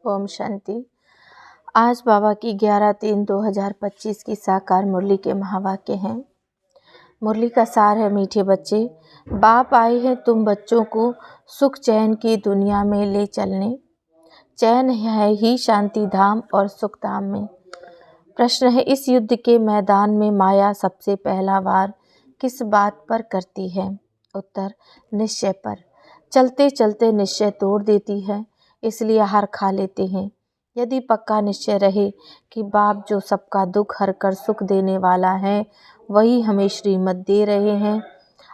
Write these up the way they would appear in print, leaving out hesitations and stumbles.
ओम शांति। आज बाबा की 11/3/2025 की साकार मुरली के महावाक्य हैं। मुरली का सार है, मीठे बच्चे, बाप आए हैं तुम बच्चों को सुख चैन की दुनिया में ले चलने। चैन है ही शांति धाम और सुख धाम में। प्रश्न है, इस युद्ध के मैदान में माया सबसे पहला वार किस बात पर करती है? उत्तर, निश्चय पर। चलते चलते निश्चय तोड़ देती है, इसलिए हार खा लेते हैं। यदि पक्का निश्चय रहे कि बाप जो सबका दुख हर कर सुख देने वाला है, वही हमें श्रीमत दे रहे हैं,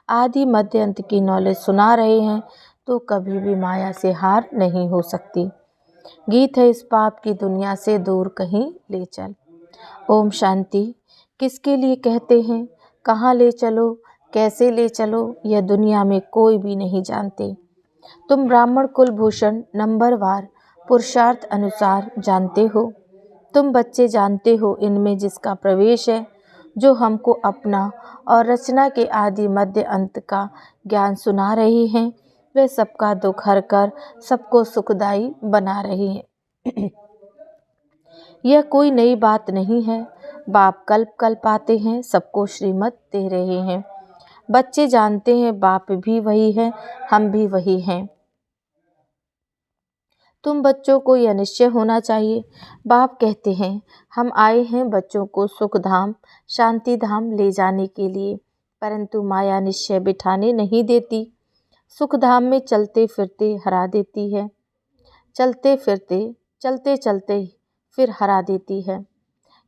आदि मध्य अंत की नॉलेज सुना रहे हैं, तो कभी भी माया से हार नहीं हो सकती। गीत है, इस पाप की दुनिया से दूर कहीं ले चल। ओम शांति। किसके लिए कहते हैं? कहाँ ले चलो, कैसे ले चलो, यह दुनिया में कोई भी नहीं जानते। तुम ब्राह्मण कुलभूषण नंबरवार पुरुषार्थ अनुसार जानते हो। तुम बच्चे जानते हो इनमें जिसका प्रवेश है, जो हमको अपना और रचना के आदि मध्य अंत का ज्ञान सुना रही हैं, वे सबका दुख हर कर सबको सुखदायी बना रही हैं। यह कोई नई बात नहीं है। बाप कल्प कल्प आते हैं, सबको श्रीमत दे रहे हैं। बच्चे जानते हैं बाप भी वही है, हम भी वही हैं। तुम बच्चों को यह निश्चय होना चाहिए। बाप कहते हैं, हम आए हैं बच्चों को सुख धाम शांति धाम ले जाने के लिए, परंतु माया निश्चय बिठाने नहीं देती। सुख धाम में चलते फिरते हरा देती है, चलते फिरते चलते चलते फिर हरा देती है।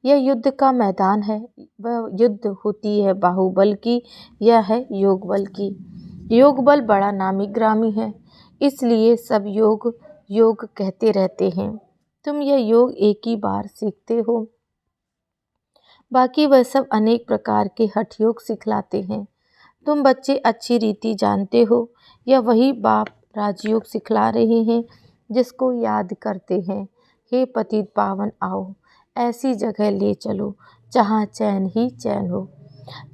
यह युद्ध का मैदान है। वह युद्ध होती है बाहुबल की, यह है योग बल की। योग बल बड़ा नामी ग्रामी है, इसलिए सब योग योग कहते रहते हैं। तुम यह योग एक ही बार सीखते हो, बाकी वह सब अनेक प्रकार के हठ योग सिखलाते हैं। तुम बच्चे अच्छी रीति जानते हो, यह वही बाप राजयोग सिखला रहे हैं, जिसको याद करते हैं। हे पतित पावन आओ, ऐसी जगह ले चलो जहाँ चैन ही चैन हो।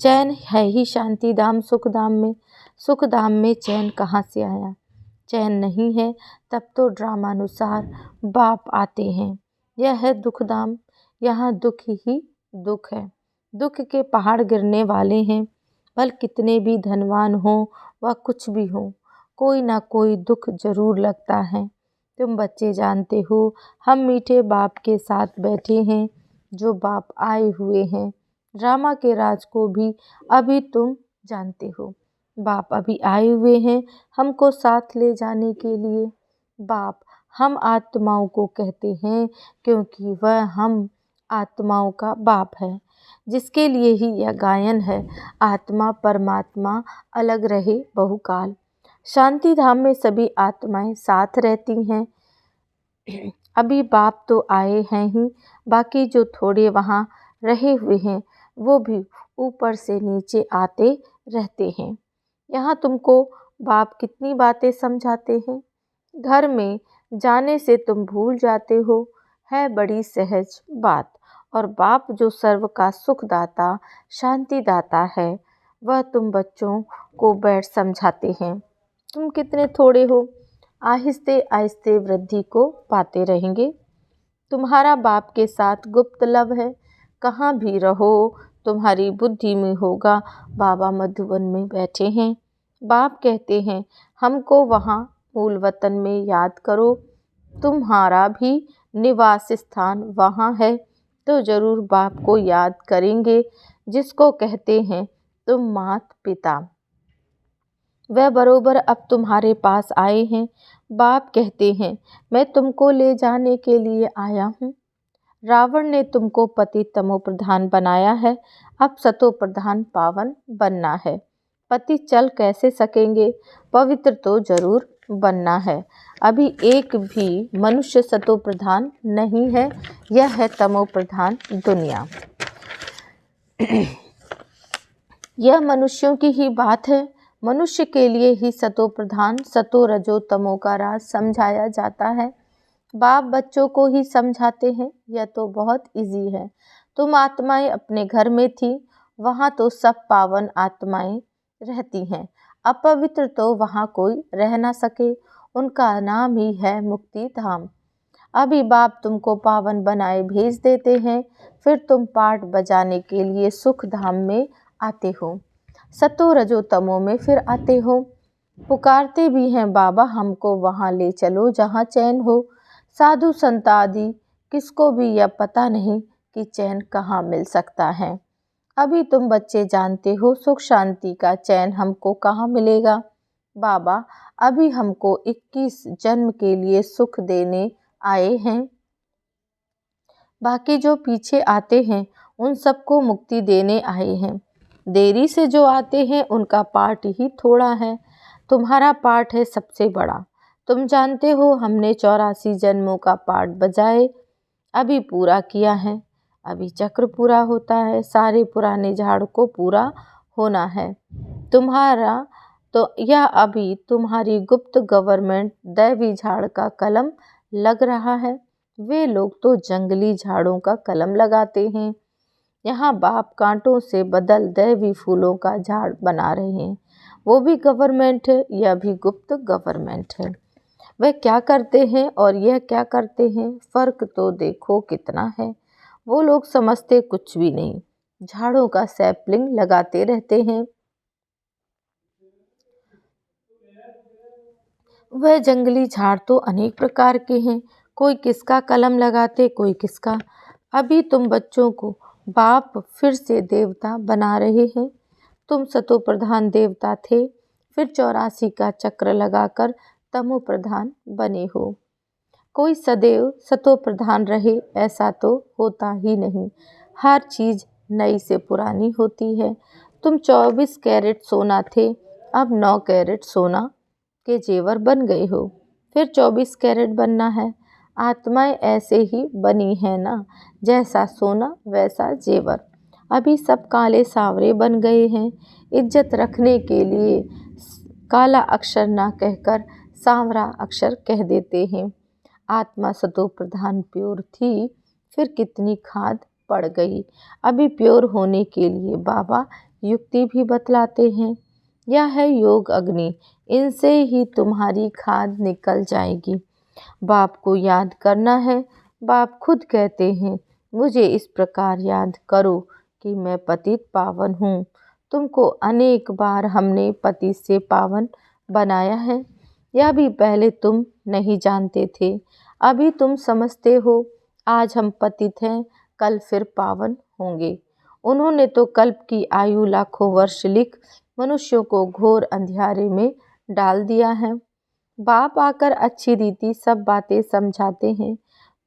चैन है ही शांति धाम सुख धाम में। सुख धाम में चैन कहाँ से आया? चैन नहीं है, तब तो ड्रामानुसार बाप आते हैं। यह है दुख धाम, यहाँ दुख ही दुख है। दुख के पहाड़ गिरने वाले हैं, भल कितने भी धनवान हो व कुछ भी हो, कोई ना कोई दुख जरूर लगता है। तुम बच्चे जानते हो, हम मीठे बाप के साथ बैठे हैं, जो बाप आए हुए हैं। ड्रामा के राज को भी अभी तुम जानते हो। बाप अभी आए हुए हैं हमको साथ ले जाने के लिए। बाप हम आत्माओं को कहते हैं, क्योंकि वह हम आत्माओं का बाप है, जिसके लिए ही यह गायन है, आत्मा परमात्मा अलग रहे बहुकाल। शांति धाम में सभी आत्माएं साथ रहती हैं। अभी बाप तो आए हैं ही, बाकी जो थोड़े वहाँ रहे हुए हैं, वो भी ऊपर से नीचे आते रहते हैं। यहाँ तुमको बाप कितनी बातें समझाते हैं। घर में जाने से तुम भूल जाते हो, है बड़ी सहज बात। और बाप जो सर्व का सुख दाता शांति दाता है, वह तुम बच्चों को बैठ समझाते हैं। तुम कितने थोड़े हो, आहिस्ते आहिस्ते वृद्धि को पाते रहेंगे। तुम्हारा बाप के साथ गुप्त लव है, कहाँ भी रहो तुम्हारी बुद्धि में होगा बाबा मधुबन में बैठे हैं। बाप कहते हैं, हमको वहाँ मूल वतन में याद करो। तुम्हारा भी निवास स्थान वहाँ है, तो जरूर बाप को याद करेंगे, जिसको कहते हैं तुम मात पिता। वह बरोबर अब तुम्हारे पास आए हैं। बाप कहते हैं, मैं तुमको ले जाने के लिए आया हूँ। रावण ने तुमको पति तमो प्रधान बनाया है, अब सतो प्रधान पावन बनना है। पति चल कैसे सकेंगे, पवित्र तो जरूर बनना है। अभी एक भी मनुष्य सतो प्रधान नहीं है, यह है तमो प्रधान दुनिया। यह मनुष्यों की ही बात है। मनुष्य के लिए ही सतो प्रधान सतो रजो तमो का राज समझाया जाता है। बाप बच्चों को ही समझाते हैं, यह तो बहुत इजी है। तुम आत्माएं अपने घर में थी, वहाँ तो सब पावन आत्माएं रहती हैं। अपवित्र तो वहाँ कोई रह ना सके, उनका नाम ही है मुक्ति धाम। अभी बाप तुमको पावन बनाए भेज देते हैं, फिर तुम पाठ बजाने के लिए सुख धाम में आते हो, सतो रजो तमो में फिर आते हो। पुकारते भी हैं बाबा हमको वहाँ ले चलो जहाँ चैन हो। साधु संत आदि किसको भी यह पता नहीं कि चैन कहाँ मिल सकता है। अभी तुम बच्चे जानते हो सुख शांति का चैन हमको कहाँ मिलेगा। बाबा अभी हमको 21 जन्म के लिए सुख देने आए हैं, बाकी जो पीछे आते हैं उन सबको मुक्ति देने आए हैं। देरी से जो आते हैं उनका पाठ ही थोड़ा है, तुम्हारा पाठ है सबसे बड़ा। तुम जानते हो हमने 84 जन्मों का पाठ बजाए अभी पूरा किया है। अभी चक्र पूरा होता है, सारे पुराने झाड़ को पूरा होना है। तुम्हारा तो यह अभी तुम्हारी गुप्त गवर्नमेंट दैवी झाड़ का कलम लग रहा है। वे लोग तो जंगली झाड़ों का कलम लगाते हैं। यहाँ बाप कांटों से बदल दैवी फूलों का झाड़ बना रहे हैं। वो भी गवर्नमेंट है, यह भी गुप्त गवर्नमेंट है। वह क्या करते हैं और यह क्या करते हैं, फ़र्क तो देखो कितना है। वो लोग समझते कुछ भी नहीं, झाड़ों का सैपलिंग लगाते रहते हैं। वह जंगली झाड़ तो अनेक प्रकार के हैं, कोई किसका कलम लगाते कोई किसका। अभी तुम बच्चों को बाप फिर से देवता बना रहे हैं। तुम सतो प्रधान देवता थे, फिर 84 का चक्र लगाकर तमो प्रधान बने हो। कोई सदैव सतो प्रधान रहे ऐसा तो होता ही नहीं, हर चीज़ नई से पुरानी होती है। तुम 24 कैरेट सोना थे, अब 9 कैरेट सोना के जेवर बन गए हो, फिर 24 कैरेट बनना है। आत्माएं ऐसे ही बनी है ना, जैसा सोना वैसा जेवर। अभी सब काले सावरे बन गए हैं। इज्जत रखने के लिए काला अक्षर ना कहकर सांवरा अक्षर कह देते हैं। आत्मा सतो प्रधान प्योर थी, फिर कितनी खाद पड़ गई। अभी प्योर होने के लिए बाबा युक्ति भी बतलाते हैं। यह है योग अग्नि, इनसे ही तुम्हारी खाद निकल जाएगी। बाप को याद करना है। बाप खुद कहते हैं मुझे इस प्रकार याद करो कि मैं पतित पावन हूँ। तुमको अनेक बार हमने पतित से पावन बनाया है, यह भी पहले तुम नहीं जानते थे, अभी तुम समझते हो। आज हम पतित हैं, कल फिर पावन होंगे। उन्होंने तो कल्प की आयु लाखों वर्ष लिख मनुष्यों को घोर अंधियारे में डाल दिया है। बाप आकर अच्छी रीति सब बातें समझाते हैं।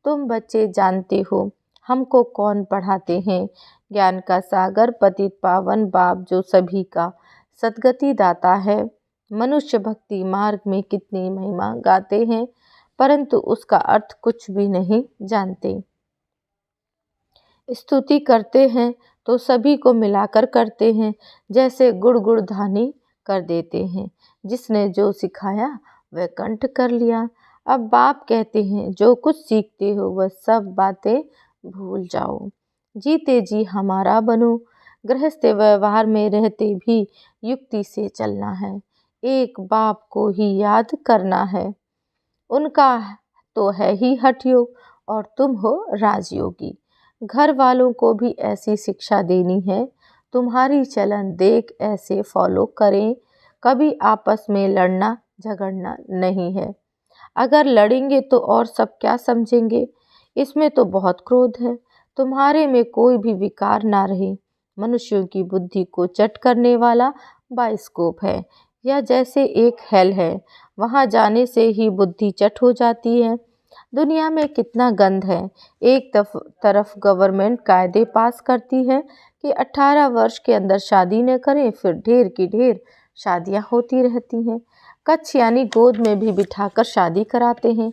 तुम बच्चे जानते हो हमको कौन पढ़ाते हैं। ज्ञान का सागर पतित पावन बाप जो सभी का सद्गति दाता है। मनुष्य भक्ति मार्ग में कितनी महिमा गाते हैं, परंतु उसका अर्थ कुछ भी नहीं जानते। स्तुति करते हैं तो सभी को मिलाकर करते हैं, जैसे गुड़ गुड़ धानी कर देते हैं। जिसने जो सिखाया वह कंठ कर लिया। अब बाप कहते हैं जो कुछ सीखते हो वह सब बातें भूल जाओ, जीते जी हमारा बनो। गृहस्थ व्यवहार में रहते भी युक्ति से चलना है, एक बाप को ही याद करना है। उनका तो है ही हठ योग और तुम हो राजयोगी। घर वालों को भी ऐसी शिक्षा देनी है, तुम्हारी चलन देख ऐसे फॉलो करें। कभी आपस में लड़ना झगड़ना नहीं है, अगर लड़ेंगे तो और सब क्या समझेंगे। इसमें तो बहुत क्रोध है, तुम्हारे में कोई भी विकार ना रहे। मनुष्यों की बुद्धि को चट करने वाला बाइस्कोप है, यह जैसे एक हेल है, वहाँ जाने से ही बुद्धि चट हो जाती है। दुनिया में कितना गंध है। एक तरफ गवर्नमेंट कायदे पास करती है कि 18 वर्ष के अंदर शादी न करें, फिर ढेर की ढेर शादियां होती रहती हैं। कच्छ यानी गोद में भी बिठाकर शादी कराते हैं।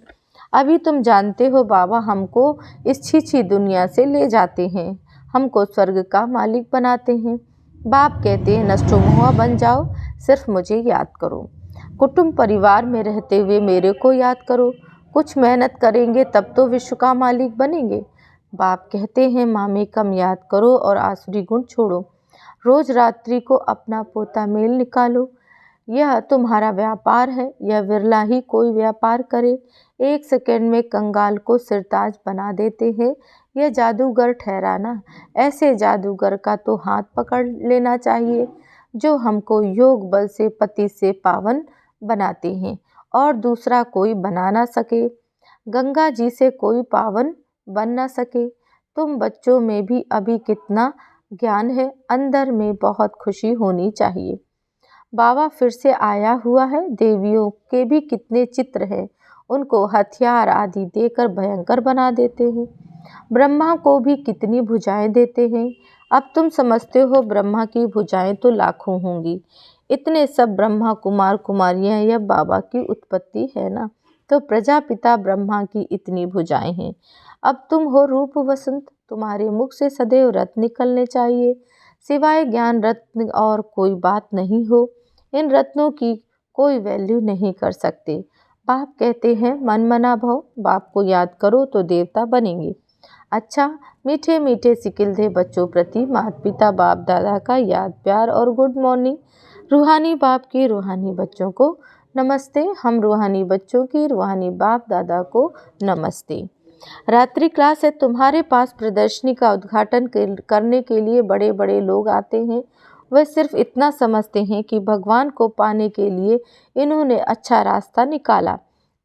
अभी तुम जानते हो बाबा हमको इस छीछी दुनिया से ले जाते हैं, हमको स्वर्ग का मालिक बनाते हैं। बाप कहते हैं नष्टो मोहा बन जाओ, सिर्फ मुझे याद करो। कुटुंब परिवार में रहते हुए मेरे को याद करो। कुछ मेहनत करेंगे तब तो विश्व का मालिक बनेंगे। बाप कहते हैं माँ में कम याद करो और आसुरी गुण छोड़ो। रोज रात्रि को अपना पोता मेल निकालो। यह तुम्हारा व्यापार है, यह विरला ही कोई व्यापार करे। 1 सेकंड में कंगाल को सिरताज बना देते हैं। यह जादूगर ठहराना, ऐसे जादूगर का तो हाथ पकड़ लेना चाहिए जो हमको योग बल से पति से पावन बनाते हैं और दूसरा कोई बना ना सके। गंगा जी से कोई पावन बन ना सके। तुम बच्चों में भी अभी कितना ज्ञान है, अंदर में बहुत खुशी होनी चाहिए। बाबा फिर से आया हुआ है। देवियों के भी कितने चित्र हैं, उनको हथियार आदि देकर भयंकर बना देते हैं। ब्रह्मा को भी कितनी भुजाएं देते हैं। अब तुम समझते हो ब्रह्मा की भुजाएं तो लाखों होंगी। इतने सब ब्रह्मा कुमार कुमारियां यह बाबा की उत्पत्ति है ना, तो प्रजापिता ब्रह्मा की इतनी भुजाएं हैं। अब तुम हो रूप वसंत, तुम्हारे मुख से सदैव रत्न निकलने चाहिए। सिवाय ज्ञान रत्न और कोई बात नहीं हो। इन रत्नों की कोई वैल्यू नहीं कर सकते। बाप कहते हैं मन मना भव, बाप को याद करो तो देवता बनेंगे। अच्छा, मीठे मीठे सिकिलधे बच्चों प्रति माता पिता बाप दादा का याद प्यार और गुड मॉर्निंग। रूहानी बाप की रूहानी बच्चों को नमस्ते। हम रूहानी बच्चों की रूहानी बाप दादा को नमस्ते। रात्रि क्लास है। तुम्हारे पास प्रदर्शनी का उद्घाटन करने के लिए बड़े बड़े लोग आते हैं। वह सिर्फ इतना समझते हैं कि भगवान को पाने के लिए इन्होंने अच्छा रास्ता निकाला।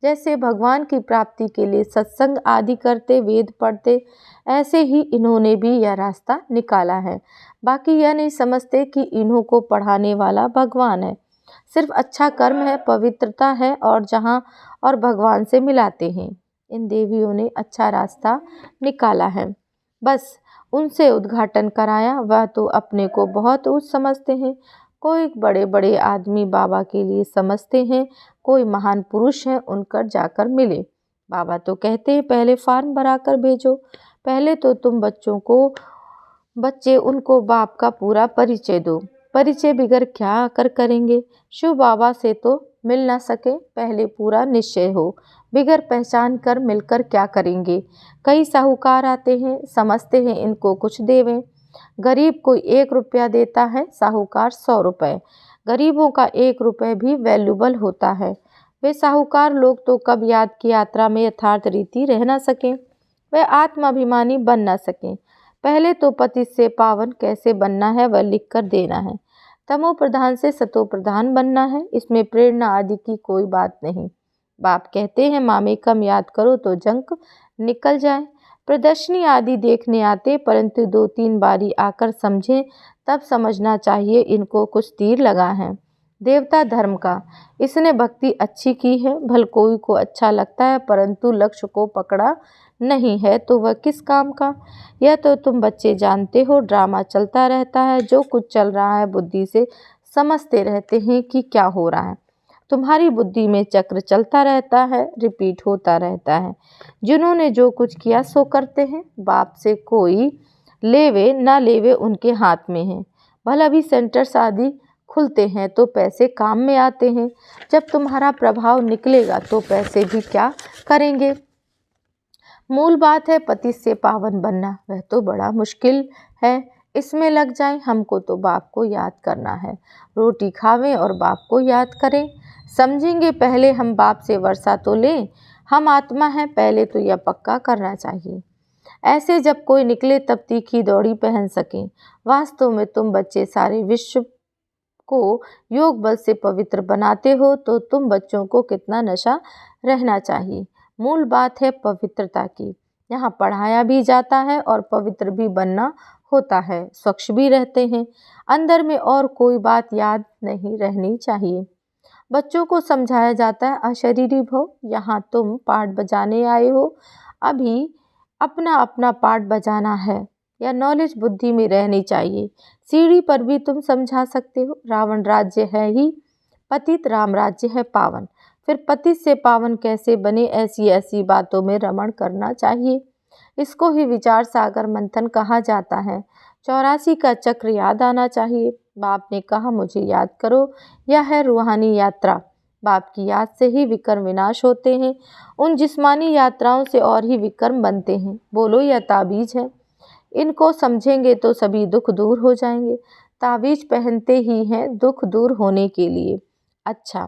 जैसे भगवान की प्राप्ति के लिए सत्संग आदि करते, वेद पढ़ते, ऐसे ही इन्होंने भी यह रास्ता निकाला है। बाकी यह नहीं समझते कि इन्हों को पढ़ाने वाला भगवान है। सिर्फ अच्छा कर्म है, पवित्रता है और जहाँ और भगवान से मिलाते हैं। इन देवियों ने अच्छा रास्ता निकाला है, बस उनसे उद्घाटन कराया। वह तो अपने को बहुत उच्च समझते हैं। कोई बड़े बड़े आदमी बाबा के लिए समझते हैं, कोई महान पुरुष हैं, उनकर जाकर मिले। बाबा तो कहते हैं पहले फॉर्म भरा कर भेजो। पहले तो तुम बच्चे उनको बाप का पूरा परिचय दो। परिचय बिगर क्या आकर करेंगे। शिव बाबा से तो मिल ना सके, पहले पूरा निश्चय हो। बिगर पहचान कर मिलकर क्या करेंगे। कई साहूकार आते हैं, समझते हैं इनको कुछ देवें। गरीब कोई 1 रुपया देता है, साहूकार 100 रुपये। गरीबों का 1 रुपये भी वैल्यूबल होता है। वे साहूकार लोग तो कब याद की यात्रा में यथार्थ रीति रह ना सकें, वे आत्माभिमानी बन ना सकें। पहले तो पति से पावन कैसे बनना है वह लिख कर देना है। तमो प्रधान से सतो प्रधान बनना है, इसमें प्रेरणा आदि की कोई बात नहीं। बाप कहते हैं मामे कम याद करो तो जंक निकल जाए। प्रदर्शनी आदि देखने आते, परंतु 2-3 बारी आकर समझें, तब समझना चाहिए इनको कुछ तीर लगा है देवता धर्म का। इसने भक्ति अच्छी की है, भल कोई को अच्छा लगता है, परंतु लक्ष्य को पकड़ा नहीं है तो वह किस काम का। यह तो तुम बच्चे जानते हो, ड्रामा चलता रहता है। जो कुछ चल रहा है बुद्धि से समझते रहते हैं कि क्या हो रहा है। तुम्हारी बुद्धि में चक्र चलता रहता है, रिपीट होता रहता है। जिन्होंने जो कुछ किया सो करते हैं। बाप से कोई लेवे ना लेवे उनके हाथ में है। भला भी सेंटर्स आदि खुलते हैं तो पैसे काम में आते हैं। जब तुम्हारा प्रभाव निकलेगा तो पैसे भी क्या करेंगे। मूल बात है पति से पावन बनना, वह तो बड़ा मुश्किल है। इसमें लग जाए, हमको तो बाप को याद करना है। रोटी खावें और बाप को याद करें। समझेंगे पहले हम बाप से वर्षा तो लें, हम आत्मा हैं, पहले तो यह पक्का करना चाहिए। ऐसे जब कोई निकले तब तीखी दौड़ी पहन सकें। वास्तव में तुम बच्चे सारे विश्व को योग बल से पवित्र बनाते हो, तो तुम बच्चों को कितना नशा रहना चाहिए। मूल बात है पवित्रता की। यहाँ पढ़ाया भी जाता है और पवित्र भी बनना होता है, स्वच्छ भी रहते हैं। अंदर में और कोई बात याद नहीं रहनी चाहिए। बच्चों को समझाया जाता है अशरीरी भव, यहाँ तुम पाठ बजाने आए हो, अभी अपना अपना पाठ बजाना है। या नॉलेज बुद्धि में रहनी चाहिए। सीढ़ी पर भी तुम समझा सकते हो। रावण राज्य है ही पतित, राम राज्य है पावन। फिर पतित से पावन कैसे बने, ऐसी ऐसी बातों में रमण करना चाहिए। इसको ही विचार सागर मंथन कहा जाता है। 84 का चक्र याद आना चाहिए। बाप ने कहा मुझे याद करो, यह है रूहानी यात्रा। बाप की याद से ही विकर्म विनाश होते हैं। उन जिस्मानी यात्राओं से और ही विकर्म बनते हैं। बोलो यह ताबीज है, इनको समझेंगे तो सभी दुख दूर हो जाएंगे। ताबीज पहनते ही हैं दुख दूर होने के लिए। अच्छा,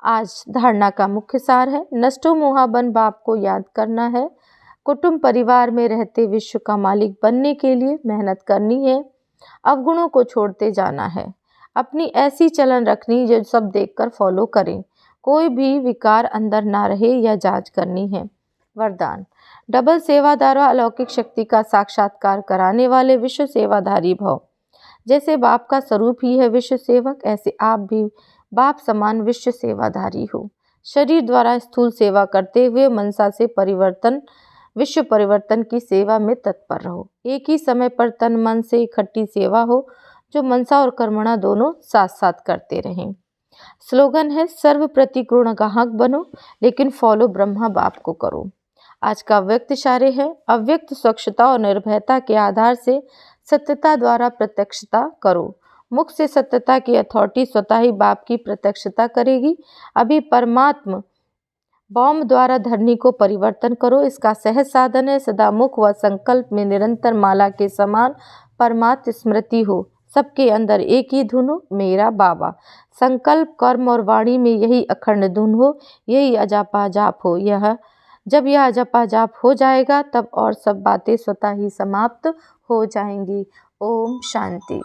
आज धारणा का मुख्य सार है, नष्टो मोहाबन बाप को याद करना है। कुटुंब परिवार में रहते विश्व का मालिक बनने के लिए मेहनत करनी है। अवगुणों को छोड़ते जाना है। अपनी ऐसी चलन रखनी जो सब देखकर फॉलो करें। कोई भी विकार अंदर ना रहे या जांच करनी है। वरदान, डबल सेवादार अलौकिक शक्ति का साक्षात्कार कराने वाले विश्व सेवाधारी भव। जैसे बाप का स्वरूप ही है विश्व सेवक, ऐसे आप भी बाप समान विश्व सेवाधारी हो। शरीर द्वारा स्थूल सेवा करते हुए मनसा से विश्व परिवर्तन की सेवा में तत्पर रहो। एक ही समय पर तन मन से इकट्ठी सेवा हो, जो मनसा और कर्मणा दोनों साथ साथ करते रहें। स्लोगन है, सर्व प्रति गुण गाहक बनो, लेकिन फॉलो ब्रह्मा बाप को करो। आज का व्यक्त इशारे है, अव्यक्त स्वच्छता और निर्भयता के आधार से सत्यता द्वारा प्रत्यक्षता करो। मुख से सत्यता की अथॉरिटी स्वतः ही बाप की प्रत्यक्षता करेगी। अभी परमात्मा बॉम्ब द्वारा धरनी को परिवर्तन करो। इसका सहज साधन है, सदा मुख व संकल्प में निरंतर माला के समान परमात्म स्मृति हो। सबके अंदर एक ही धुन हो, मेरा बाबा। संकल्प, कर्म और वाणी में यही अखंड धुन हो, यही अजपा जाप हो। जब यह अजपा जाप हो जाएगा, तब और सब बातें स्वतः ही समाप्त हो जाएंगी। ओम शांति।